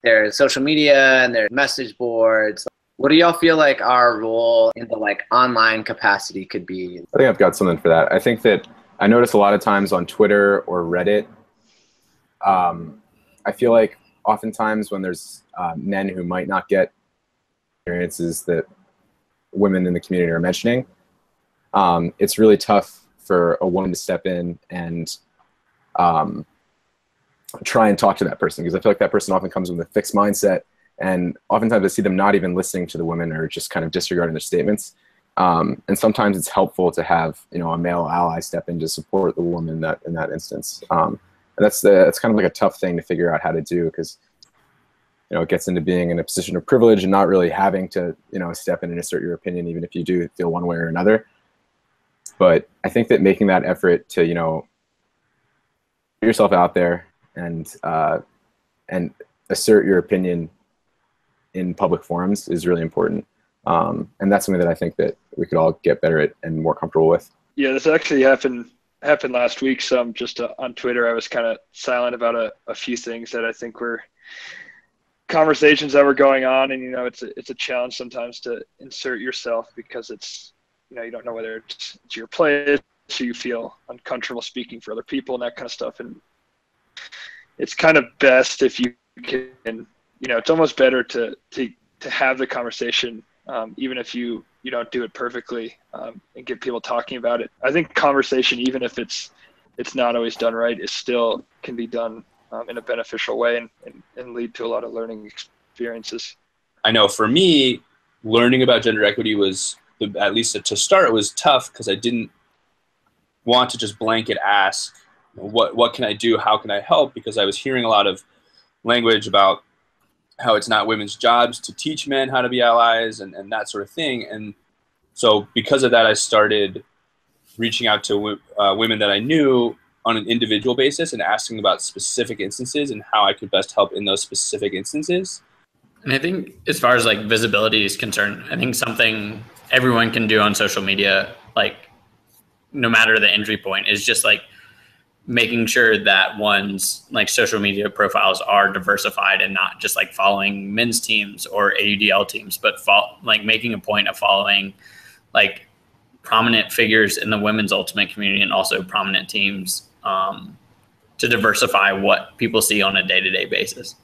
There's social media and there's message boards. What do y'all feel like our role in the like online capacity could be? I think I've got something for that. I think that I notice a lot of times on Twitter or Reddit, I feel like oftentimes when there's men who might not get experiences that women in the community are mentioning, it's really tough for a woman to step in and try and talk to that person, because I feel like that person often comes with a fixed mindset, and oftentimes I see them not even listening to the women or just kind of disregarding their statements. And sometimes it's helpful to have, you know, a male ally step in to support the woman in that instance. And that's kind of like a tough thing to figure out how to do, because, you know, it gets into being in a position of privilege and not really having to, you know, step in and assert your opinion, even if you do feel one way or another. But I think that making that effort to, you know, put yourself out there and assert your opinion in public forums is really important. And that's something that I think that we could all get better at and more comfortable with. Yeah, this actually happened last week. Some just on Twitter, I was kind of silent about a few things that I think were conversations that were going on. And, you know, it's a challenge sometimes to insert yourself, because it's, you know, you don't know whether it's your place, so you feel uncomfortable speaking for other people and that kind of stuff. And it's kind of best if you can, you know, it's almost better to have the conversation, even if you don't do it perfectly, and get people talking about it. I think conversation, even if it's not always done right, is still can be done in a beneficial way and lead to a lot of learning experiences. I know for me, learning about gender equity was, at least to start, was tough, because I didn't want to just blanket ask, what can I do? How can I help? Because I was hearing a lot of language about how it's not women's jobs to teach men how to be allies and that sort of thing. And so because of that, I started reaching out to women that I knew on an individual basis and asking about specific instances and how I could best help in those specific instances. And I think as far as like visibility is concerned, I think something everyone can do on social media, like no matter the entry point, is just like making sure that one's like social media profiles are diversified and not just like following men's teams or AUDL teams, but like making a point of following like prominent figures in the women's ultimate community and also prominent teams, to diversify what people see on a day-to-day basis.